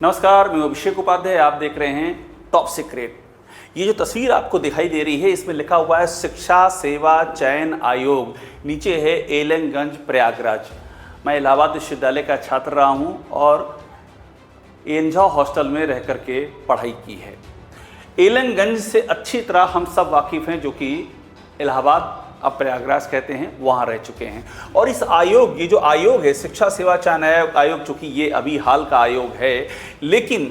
नमस्कार, मैं अभिषेक उपाध्याय। आप देख रहे हैं टॉप सीक्रेट। ये जो तस्वीर आपको दिखाई दे रही है, इसमें लिखा हुआ है शिक्षा सेवा चयन आयोग। नीचे है एलंगंज प्रयागराज। मैं इलाहाबाद विश्वविद्यालय का छात्र रहा हूँ और एंजाव हॉस्टल में रह करके पढ़ाई की है। एलंगंज से अच्छी तरह हम सब वाकिफ़ हैं, जो कि इलाहाबाद अब प्रयागराज कहते हैं, वहाँ रह चुके हैं। और इस आयोग, ये जो आयोग है शिक्षा सेवा चयन आयोग, चूँकि ये अभी हाल का आयोग है, लेकिन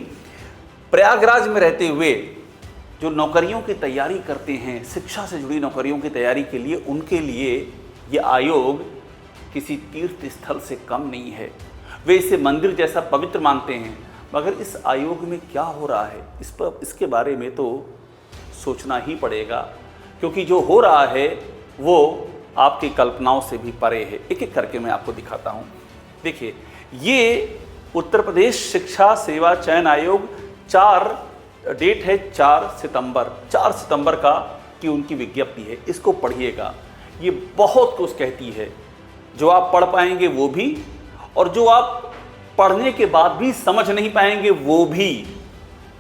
प्रयागराज में रहते हुए जो नौकरियों की तैयारी करते हैं, शिक्षा से जुड़ी नौकरियों की तैयारी के लिए, उनके लिए ये आयोग किसी तीर्थ स्थल से कम नहीं है। वे इसे मंदिर जैसा पवित्र मानते हैं। मगर इस आयोग में क्या हो रहा है, इसके बारे में तो सोचना ही पड़ेगा, क्योंकि जो हो रहा है वो आपकी कल्पनाओं से भी परे है। एक एक करके मैं आपको दिखाता हूँ। देखिए, ये उत्तर प्रदेश शिक्षा सेवा चयन आयोग डेट है 4 सितंबर का की उनकी विज्ञप्ति है। इसको पढ़िएगा, ये बहुत कुछ कहती है। जो आप पढ़ पाएंगे वो भी, और जो आप पढ़ने के बाद भी समझ नहीं पाएंगे वो भी।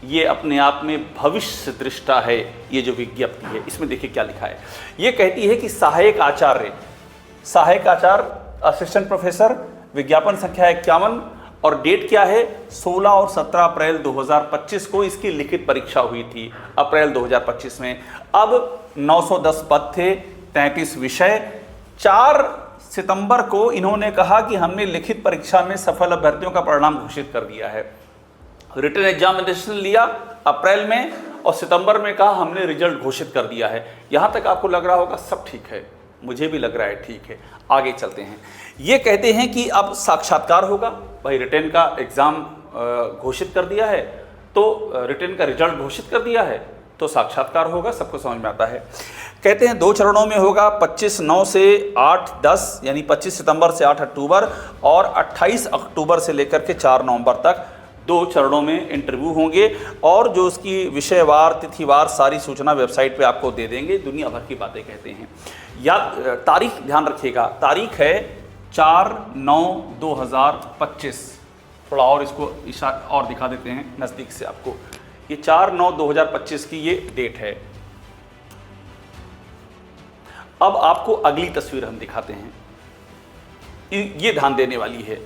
ये अपने आप में भविष्य दृष्टा है। ये जो विज्ञप्ति है, इसमें देखिए क्या लिखा है। ये कहती है कि सहायक आचार्य असिस्टेंट प्रोफेसर, विज्ञापन संख्या 51, और डेट क्या है 16 और 17 अप्रैल 2025 को इसकी लिखित परीक्षा हुई थी, अप्रैल 2025 में। अब 910 पद थे, 33 विषय। 4 सितंबर को इन्होंने कहा कि हमने लिखित परीक्षा में सफल अभ्यर्थियों का परिणाम घोषित कर दिया है। रिटन एग्जामिनेशन लिया अप्रैल में, और सितंबर में कहा हमने रिजल्ट घोषित कर दिया है। यहाँ तक आपको लग रहा होगा सब ठीक है, मुझे भी लग रहा है ठीक है। आगे चलते हैं। ये कहते हैं कि अब साक्षात्कार होगा। भाई, रिटन का एग्ज़ाम घोषित कर दिया है, तो रिटन का रिजल्ट घोषित कर दिया है, तो साक्षात्कार होगा। सबको समझ में आता है। कहते हैं 2 चरणों में होगा, 25/9 से 8/10, यानी 25 सितंबर से 8 अक्टूबर, और 28 अक्टूबर से लेकर के 4 नवंबर तक 2 चरणों में इंटरव्यू होंगे। और जो उसकी विषयवार तिथिवार सारी सूचना वेबसाइट पे आपको दे देंगे। दुनिया भर की बातें कहते हैं। या तारीख ध्यान रखिएगा, तारीख है 4/9/2025। थोड़ा और इसको और दिखा देते हैं नज़दीक से आपको। ये 4/9/2025 की ये डेट है। अब आपको अगली तस्वीर हम दिखाते हैं, ये ध्यान देने वाली है।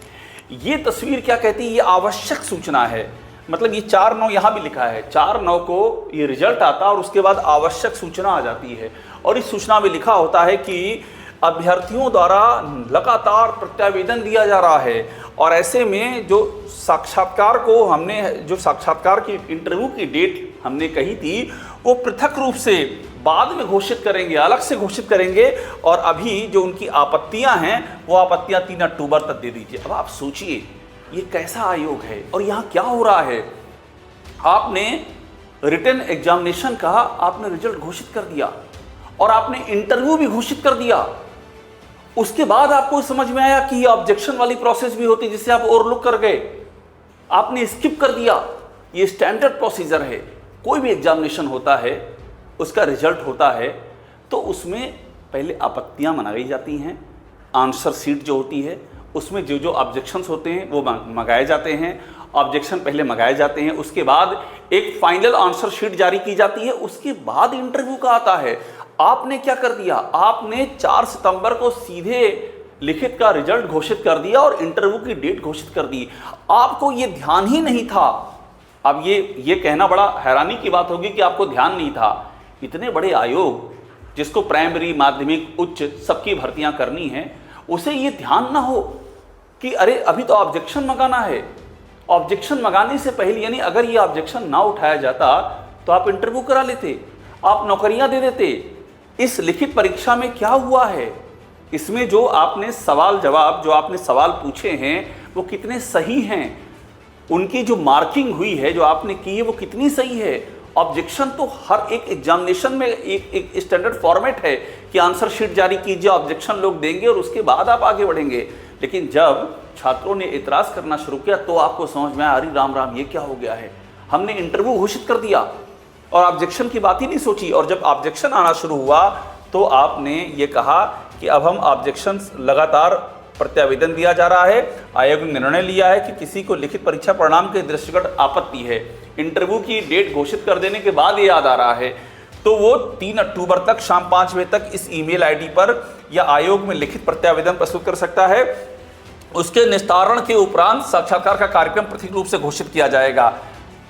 ये तस्वीर क्या कहती है, ये आवश्यक सूचना है। मतलब ये 4/9 यहाँ भी लिखा है, 4/9 को ये रिजल्ट आता है और उसके बाद आवश्यक सूचना आ जाती है। और इस सूचना में लिखा होता है कि अभ्यर्थियों द्वारा लगातार प्रत्यावेदन दिया जा रहा है, और ऐसे में जो साक्षात्कार की इंटरव्यू की डेट हमने कही थी, वो पृथक रूप से बाद में घोषित करेंगे, अलग से घोषित करेंगे। और अभी जो उनकी आपत्तियां हैं, वो आपत्तियां 3 अक्टूबर तक दे दीजिए। अब आप सोचिए, ये कैसा आयोग है और यहाँ क्या हो रहा है। आपने रिटन एग्जामिनेशन का आपने रिजल्ट घोषित कर दिया, और आपने इंटरव्यू भी घोषित कर दिया। उसके बाद आपको समझ में आया कि ये ऑब्जेक्शन वाली प्रोसेस भी होती है, जिसे आप ओवरलुक कर गए, आपने स्किप कर दिया। ये स्टैंडर्ड प्रोसीजर है। कोई भी एग्जामिनेशन होता है, उसका रिजल्ट होता है, तो उसमें पहले आपत्तियां मनाई जाती हैं। आंसर शीट जो होती है, उसमें जो जो ऑब्जेक्शंस होते हैं वो मंगाए जाते हैं। ऑब्जेक्शन पहले मंगाए जाते हैं, उसके बाद एक फाइनल आंसर शीट जारी की जाती है, उसके बाद इंटरव्यू का आता है। आपने क्या कर दिया, आपने 4 सितंबर को सीधे लिखित का रिजल्ट घोषित कर दिया और इंटरव्यू की डेट घोषित कर दी। आपको ये ध्यान ही नहीं था। अब ये कहना बड़ा हैरानी की बात होगी कि आपको ध्यान नहीं था। इतने बड़े आयोग, जिसको प्राइमरी, माध्यमिक, उच्च सबकी भर्तियां करनी है, उसे ये ध्यान ना हो कि अरे अभी तो ऑब्जेक्शन मंगाना है। ऑब्जेक्शन मंगाने से पहले, यानी अगर ये ऑब्जेक्शन ना उठाया जाता तो आप इंटरव्यू करा लेते, आप नौकरियां दे देते। इस लिखित परीक्षा में क्या हुआ है, इसमें जो आपने सवाल पूछे हैं वो कितने सही हैं, उनकी जो मार्किंग हुई है जो आपने की है वो कितनी सही है। ऑब्जेक्शन तो हर एक एग्जामिनेशन में एक स्टैंडर्ड फॉर्मेट है कि आंसर शीट जारी कीजिए, ऑब्जेक्शन लोग देंगे और उसके बाद आप आगे बढ़ेंगे। लेकिन जब छात्रों ने इतराज़ करना शुरू किया तो आपको समझ में आया, अरे राम राम, ये क्या हो गया है। हमने इंटरव्यू घोषित कर दिया और ऑब्जेक्शन की बात ही नहीं सोची। और जब ऑब्जेक्शन आना शुरू हुआ तो आपने ये कहा कि अब हम ऑब्जेक्शंस लगातार प्रत्यावेदन दिया जा रहा है। आयोग ने निर्णय लिया है कि किसी को लिखित परीक्षा परिणाम के दृष्टिगत आपत्ति है, इंटरव्यू की डेट घोषित कर देने के बाद ये याद आ रहा है, तो वो 3 अक्टूबर तक शाम 5 बजे तक इस ईमेल आईडी पर या आयोग में लिखित प्रत्यावेदन प्रस्तुत कर सकता है। उसके निस्तारण के उपरांत साक्षात्कार का कार्यक्रम प्रतीक रूप से घोषित किया जाएगा।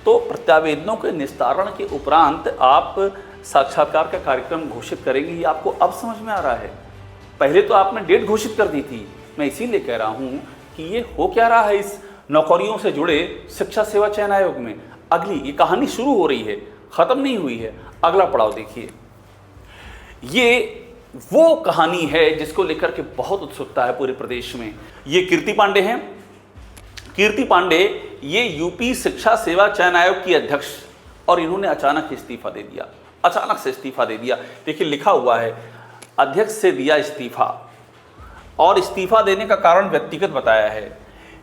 तो प्रत्यावेदनों के निस्तारण के उपरांत आप साक्षात्कार का कार्यक्रम घोषित करेंगे, ये आपको अब समझ में आ रहा है। पहले तो आपने डेट घोषित कर दी थी। मैं इसीलिए कह रहा हूं कि ये हो क्या रहा है इस नौकरियों से जुड़े शिक्षा सेवा चयन आयोग में। अगली ये कहानी शुरू हो रही है, खत्म नहीं हुई है। अगला पड़ाव देखिए, ये वो कहानी है जिसको लेकर के बहुत उत्सुकता है पूरे प्रदेश में। ये कीर्ति पांडे हैं। कीर्ति पांडे ये यूपी शिक्षा सेवा चयन आयोग की अध्यक्ष, और इन्होंने अचानक इस्तीफा दे दिया, अचानक से इस्तीफा दे दिया। देखिए लिखा हुआ है, अध्यक्ष से दिया इस्तीफा, और इस्तीफा देने का कारण व्यक्तिगत बताया है।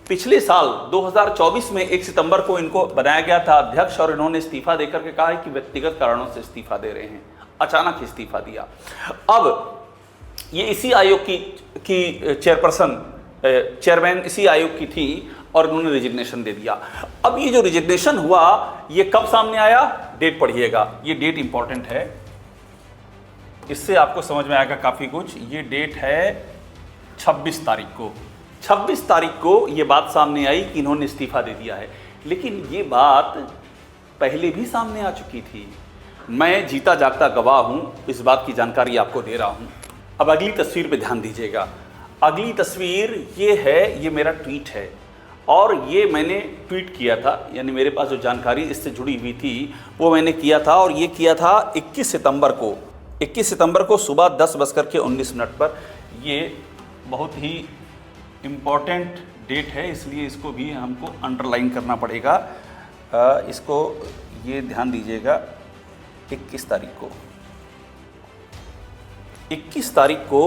पिछले साल 2024 में 1 सितंबर को इनको बनाया गया था अध्यक्ष, और इन्होंने इस्तीफा देकर के कहा है कि व्यक्तिगत कारणों से इस्तीफा दे रहे हैं। अचानक इस्तीफा दिया। अब ये इसी आयोग की चेयरमैन इसी आयोग की थी, और उन्होंने रिजिग्नेशन दे दिया। अब ये जो रिजिग्नेशन हुआ ये कब सामने आया, डेट पढ़िएगा, ये डेट इंपॉर्टेंट है, इससे आपको समझ में आएगा काफ़ी कुछ। ये डेट है 26 तारीख को। 26 तारीख को ये बात सामने आई कि इन्होंने इस्तीफा दे दिया है, लेकिन ये बात पहले भी सामने आ चुकी थी। मैं जीता जागता गवाह हूं, इस बात की जानकारी आपको दे रहा हूं। अब अगली तस्वीर पे ध्यान दीजिएगा। अगली तस्वीर ये है, ये मेरा ट्वीट है, और ये मैंने ट्वीट किया था, यानी मेरे पास जो जानकारी इससे जुड़ी हुई थी वो मैंने किया था, और ये किया था 21 सितंबर को सुबह 10:19 पर। ये बहुत ही इम्पॉर्टेंट डेट है, इसलिए इसको भी हमको अंडरलाइन करना पड़ेगा। इसको ये ध्यान दीजिएगा, 21 तारीख को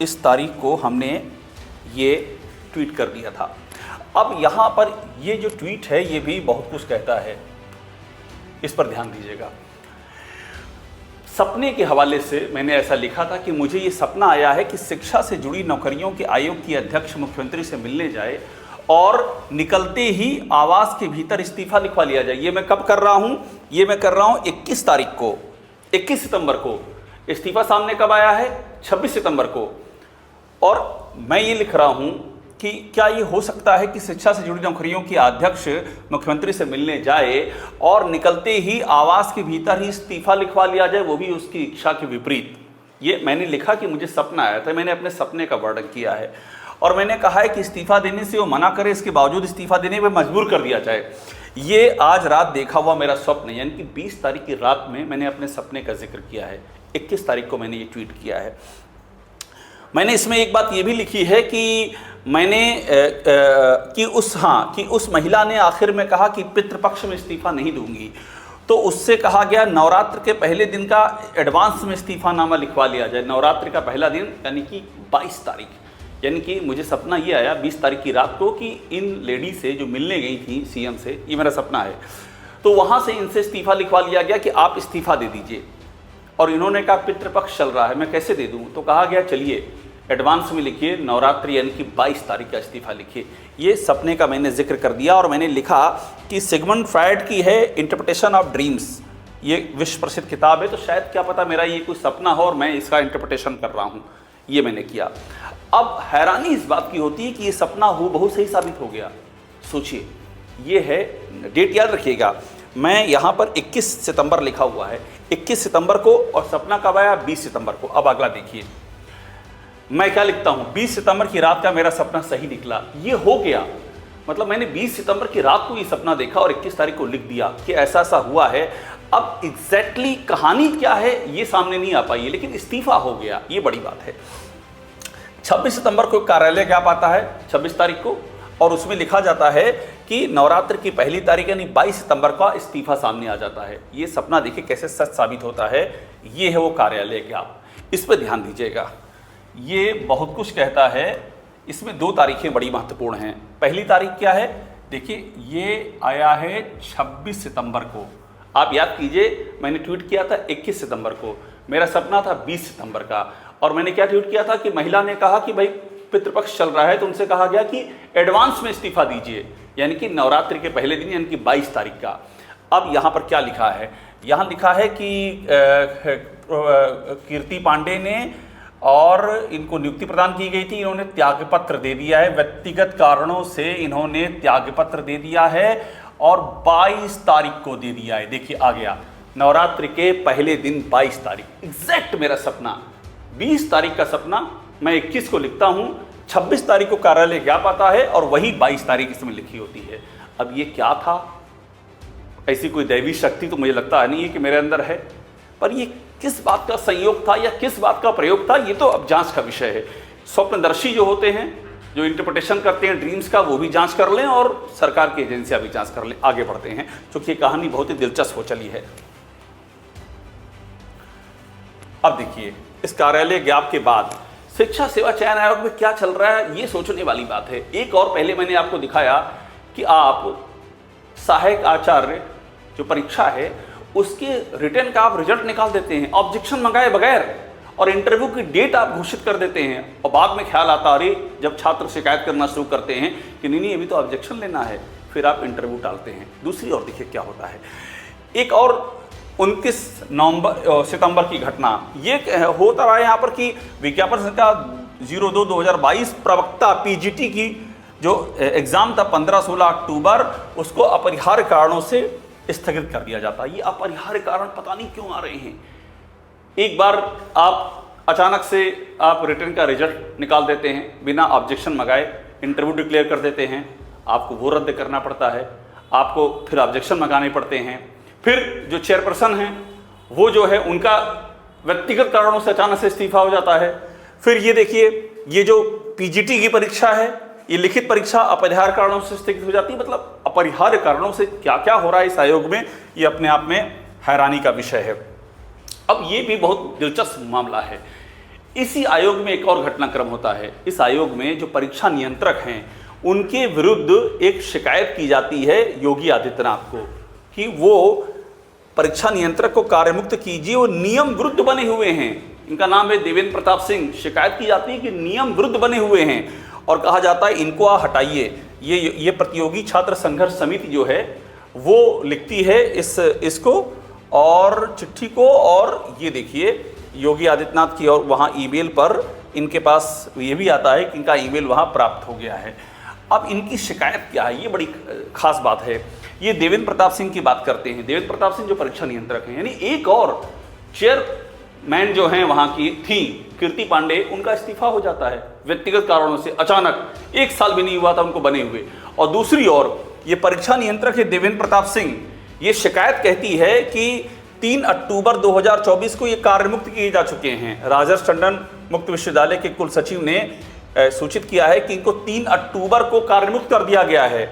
इस तारीख को हमने ये ट्वीट कर दिया था। अब यहाँ पर ये जो ट्वीट है ये भी बहुत कुछ कहता है, इस पर ध्यान दीजिएगा। सपने के हवाले से मैंने ऐसा लिखा था कि मुझे ये सपना आया है कि शिक्षा से जुड़ी नौकरियों के आयोग की अध्यक्ष मुख्यमंत्री से मिलने जाए और निकलते ही आवास के भीतर इस्तीफा लिखवा लिया जाए। ये मैं कब कर रहा हूँ, ये मैं कर रहा हूँ 21 तारीख को, 21 सितंबर को। इस्तीफा सामने कब आया है, 26 सितंबर को। और मैं ये लिख रहा हूँ कि क्या ये हो सकता है कि शिक्षा से जुड़ी नौकरियों की अध्यक्ष मुख्यमंत्री से मिलने जाए और निकलते ही आवास के भीतर ही इस्तीफा लिखवा लिया जाए, वो भी उसकी इच्छा के विपरीत। ये मैंने लिखा कि मुझे सपना आया था, मैंने अपने सपने का वर्णन किया है, और मैंने कहा है कि इस्तीफा देने से वो मना करे, इसके बावजूद इस्तीफा देने पर मजबूर कर दिया जाए। ये आज रात देखा हुआ मेरा स्वप्न, यानी कि 20 तारीख की रात में मैंने अपने सपने का जिक्र किया है। 21 तारीख को मैंने ये ट्वीट किया है। मैंने इसमें एक बात ये भी लिखी है कि मैंने कि उस महिला ने आखिर में कहा कि पितृपक्ष में इस्तीफा नहीं दूंगी, तो उससे कहा गया नवरात्र के पहले दिन का एडवांस में इस्तीफानामा लिखवा लिया जाए। नवरात्र का पहला दिन यानी कि 22 तारीख, यानी कि मुझे सपना ये आया 20 तारीख की रात को कि इन लेडी से जो मिलने गई थी सीएम से, ये मेरा सपना है, तो वहाँ से इनसे इस्तीफा लिखवा लिया गया कि आप इस्तीफा दे दीजिए। और इन्होंने कहा पितृपक्ष चल रहा है, मैं कैसे दे दूँ, तो कहा गया चलिए एडवांस में लिखिए, नवरात्रि यानी कि 22 तारीख का इस्तीफा लिखिए। ये सपने का मैंने जिक्र कर दिया, और मैंने लिखा कि सिगमंड फ्रायड की है इंटरप्रिटेशन ऑफ ड्रीम्स, ये विश्व प्रसिद्ध किताब है, तो शायद क्या पता मेरा ये कोई सपना हो और मैं इसका इंटरप्रिटेशन कर रहा हूँ, ये मैंने किया। अब हैरानी इस बात की होती है कि ये सपना हूबहू सही साबित हो गया। सोचिए, ये है डेट, याद रखिएगा, मैं यहाँ पर 21 सितंबर लिखा हुआ है, 21 सितंबर को, और सपना कब आया, 20 सितंबर को। अब अगला देखिए मैं क्या लिखता हूँ, 20 सितंबर की रात का मेरा सपना सही निकला, ये हो गया। मतलब मैंने 20 सितंबर की रात को ये सपना देखा और 21 तारीख को लिख दिया कि ऐसा ऐसा हुआ है। अब एग्जैक्टली कहानी क्या है ये सामने नहीं आ पाई है, लेकिन इस्तीफा हो गया, ये बड़ी बात है। 26 सितंबर को कार्यालय क्या पाता है, 26 तारीख को, और उसमें लिखा जाता है कि नवरात्र की पहली तारीख यानी 22 सितंबर का इस्तीफा सामने आ जाता है। ये सपना देखिए कैसे सच साबित होता है। ये है वो कार्यालय ज्ञाप, इस पर ध्यान दीजिएगा। ये बहुत कुछ कहता है। इसमें 2 तारीखें बड़ी महत्वपूर्ण हैं। पहली तारीख क्या है, देखिए ये आया है 26 सितंबर को। आप याद कीजिए मैंने ट्वीट किया था 21 सितंबर को, मेरा सपना था 20 सितंबर का, और मैंने क्या ट्वीट किया था कि महिला ने कहा कि भाई पितृपक्ष चल रहा है तो उनसे कहा गया कि एडवांस में इस्तीफा दीजिए, यानी कि नवरात्रि के पहले दिन यानी कि 22 तारीख का। अब यहाँ पर क्या लिखा है, यहाँ लिखा है कि कीर्ति पांडे ने और इनको नियुक्ति प्रदान की गई थी, इन्होंने त्यागपत्र दे दिया है, व्यक्तिगत कारणों से इन्होंने त्यागपत्र दे दिया है और 22 तारीख को दे दिया है। देखिए आ गया नवरात्रि के पहले दिन 22 तारीख, एग्जैक्ट मेरा सपना 20 तारीख का सपना मैं 21 को लिखता हूँ, 26 तारीख को कार्यालय ज्ञाप आता है और वही 22 तारीख इसमें लिखी होती है। अब ये क्या था, ऐसी कोई दैवी शक्ति तो मुझे लगता नहीं है कि मेरे अंदर है, पर ये किस बात का संयोग था या किस बात का प्रयोग था, ये तो अब जांच का विषय है। स्वप्नदर्शी जो होते हैं, जो इंटरप्रिटेशन करते हैं ड्रीम्स का, वो भी जांच कर लें और सरकार की एजेंसियां भी जांच कर लें। आगे बढ़ते हैं क्योंकि ये कहानी बहुत ही दिलचस्प हो चली है। अब देखिए इस कार्यालय ज्ञाप के बाद शिक्षा सेवा चयन आयोग में क्या चल रहा है, ये सोचने वाली बात है। एक और पहले मैंने आपको दिखाया कि आप सहायक आचार्य जो परीक्षा है उसके रिटर्न का आप रिजल्ट निकाल देते हैं ऑब्जेक्शन मंगाए बगैर, और इंटरव्यू की डेट आप घोषित कर देते हैं, और बाद में ख्याल आता अरे जब छात्र शिकायत करना शुरू करते हैं कि नहीं अभी तो ऑब्जेक्शन लेना है, फिर आप इंटरव्यू टालते हैं। दूसरी ओर देखिए क्या होता है, एक और 29 सितंबर की घटना ये होता रहा है यहाँ पर कि विज्ञापन संख्या 02/2022 प्रवक्ता पीजीटी की जो एग्जाम था 15-16 अक्टूबर, उसको अपरिहार्य कारणों से स्थगित कर दिया जाता है। ये अपरिहार्य कारण पता नहीं क्यों आ रहे हैं। एक बार आप अचानक से आप रिटर्न का रिजल्ट निकाल देते हैं बिना ऑब्जेक्शन मंगाए, इंटरव्यू डिक्लेयर कर देते हैं, आपको वो रद्द करना पड़ता है, आपको फिर ऑब्जेक्शन मंगाने पड़ते हैं, फिर जो चेयरपर्सन हैं वो जो है उनका व्यक्तिगत कारणों से अचानक से इस्तीफा हो जाता है। फिर ये देखिए ये जो पीजीटी की परीक्षा है, ये लिखित परीक्षा अपरिहार्य कारणों से स्थगित हो जाती है। मतलब अपरिहार्य कारणों से क्या क्या हो रहा है इस आयोग में, ये अपने आप में हैरानी का विषय है। अब ये भी बहुत दिलचस्प मामला है। इसी आयोग में एक और घटनाक्रम होता है। इस आयोग में जो परीक्षा नियंत्रक हैं उनके विरुद्ध एक शिकायत की जाती है योगी आदित्यनाथ को कि वो परीक्षा नियंत्रक को कार्यमुक्त कीजिए, वो नियम विरुद्ध बने हुए हैं। इनका नाम है देवेंद्र प्रताप सिंह। शिकायत की जाती है कि नियम विरुद्ध बने हुए हैं और कहा जाता है इनको हटाइए। ये प्रतियोगी छात्र संघर्ष समिति जो है वो लिखती है इसको और चिट्ठी को, और ये देखिए योगी आदित्यनाथ की और वहाँ ईमेल पर इनके पास ये भी आता है कि इनका ईमेल वहाँ प्राप्त हो गया है। अब इनकी शिकायत क्या है, ये बड़ी खास बात है। ये देवेंद्र प्रताप सिंह की बात करते हैं। देवेंद्र प्रताप सिंह जो परीक्षा नियंत्रक हैं, यानी एक और चेयरमैन जो हैं वहाँ की थी कीर्ति पांडे, उनका इस्तीफा हो जाता है व्यक्तिगत कारणों से। अचानक 1 साल भी नहीं हुआ था उनको बने हुए। और दूसरी ओर ये परीक्षा नियंत्रक है देवेंद्र प्रताप सिंह, ये शिकायत कहती है कि 3 अक्टूबर 2024 को ये कार्यमुक्त किए जा चुके हैं। राजर्ष टंडन मुक्त विश्वविद्यालय के कुल सचिव ने सूचित किया है कि इनको 3 अक्टूबर को कार्यमुक्त कर दिया गया है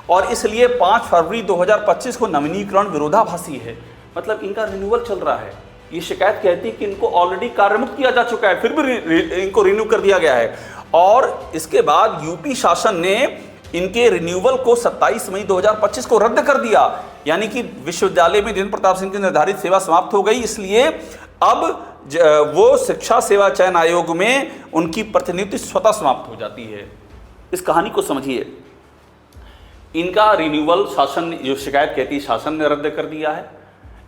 और इसलिए 5 फरवरी 2025 को नवीनीकरण विरोधाभासी है। मतलब इनका रिन्यूअल चल रहा है। ये शिकायत कहती है कि इनको ऑलरेडी कार्यमुक्त किया जा चुका है, फिर भी इनको रिन्यू कर दिया गया है। और इसके बाद यूपी शासन ने इनके रिन्यूअल को 27 मई 2025 को रद्द कर दिया, यानी कि विश्वविद्यालय में देवेंद्र प्रताप सिंह की निर्धारित सेवा समाप्त हो गई। इसलिए अब वो शिक्षा सेवा चयन आयोग में उनकी प्रतिनियुक्ति स्वतः समाप्त हो जाती है। इस कहानी को समझिए। इनका रिन्यूअल शासन ने, जो शिकायत कहती है शासन ने रद्द कर दिया है,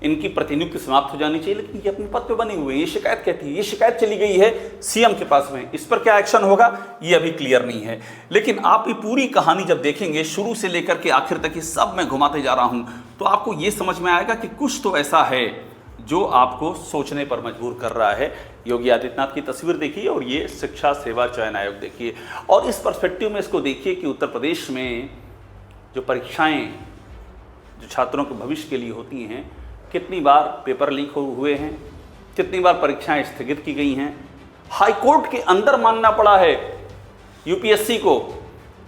इनकी प्रतिनियुक्ति समाप्त हो जानी चाहिए, लेकिन ये अपने पद पे बने हुए हैं। ये शिकायत कहती है, ये शिकायत चली गई है सीएम के पास में। इस पर क्या एक्शन होगा ये अभी क्लियर नहीं है। लेकिन आप ये पूरी कहानी जब देखेंगे शुरू से लेकर के आखिर तक, ये सब मैं घुमाते जा रहा हूं, तो आपको ये समझ में आएगा कि कुछ तो ऐसा है जो आपको सोचने पर मजबूर कर रहा है। योगी आदित्यनाथ की तस्वीर देखिए और ये शिक्षा सेवा चयन आयोग देखिए, और इस पर्सपेक्टिव में इसको देखिए कि उत्तर प्रदेश में जो परीक्षाएं जो छात्रों के भविष्य के लिए होती हैं, कितनी बार पेपर लीक हुए हैं, कितनी बार परीक्षाएं स्थगित की गई हैं। हाईकोर्ट के अंदर मानना पड़ा है यूपीएससी को,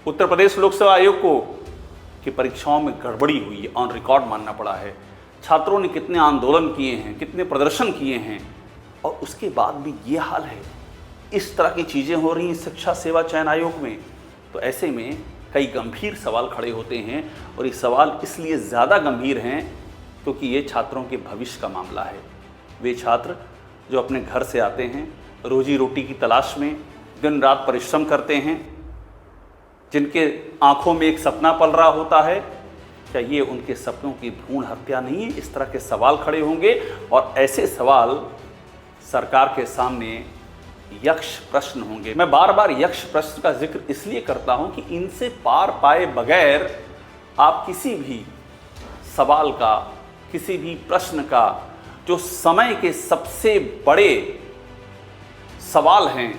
उत्तर प्रदेश लोक सेवा आयोग को, कि परीक्षाओं में गड़बड़ी हुई है। ऑन रिकॉर्ड मानना पड़ा है। छात्रों ने कितने आंदोलन किए हैं, कितने प्रदर्शन किए हैं, और उसके बाद भी ये हाल है। इस तरह की चीज़ें हो रही हैं शिक्षा सेवा चयन आयोग में। तो ऐसे में कई गंभीर सवाल खड़े होते हैं, और ये सवाल इसलिए ज़्यादा गंभीर हैं क्योंकि ये छात्रों के भविष्य का मामला है। वे छात्र जो अपने घर से आते हैं रोजी रोटी की तलाश में, दिन रात परिश्रम करते हैं, जिनके आंखों में एक सपना पल रहा होता है, क्या ये उनके सपनों की भ्रूण हत्या नहीं है? इस तरह के सवाल खड़े होंगे और ऐसे सवाल सरकार के सामने यक्ष प्रश्न होंगे। मैं बार बार यक्ष प्रश्न का जिक्र इसलिए करता हूं कि इनसे पार पाए बगैर आप किसी भी सवाल का, किसी भी प्रश्न का, जो समय के सबसे बड़े सवाल हैं,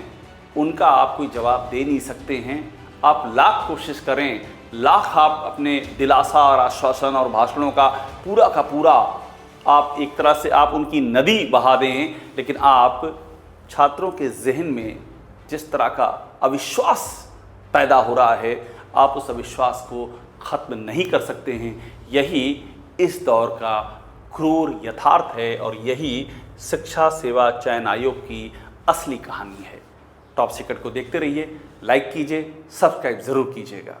उनका आप कोई जवाब दे नहीं सकते हैं। आप लाख कोशिश करें, लाख आप अपने दिलासा और आश्वासन और भाषणों का पूरा आप एक तरह से आप उनकी नदी बहा दें, लेकिन आप छात्रों के जहन में जिस तरह का अविश्वास पैदा हो रहा है, आप उस अविश्वास को ख़त्म नहीं कर सकते हैं। यही इस दौर का क्रूर यथार्थ है और यही शिक्षा सेवा चयन आयोग की असली कहानी है। टॉप सीक्रेट को देखते रहिए, लाइक कीजिए, सब्सक्राइब ज़रूर कीजिएगा।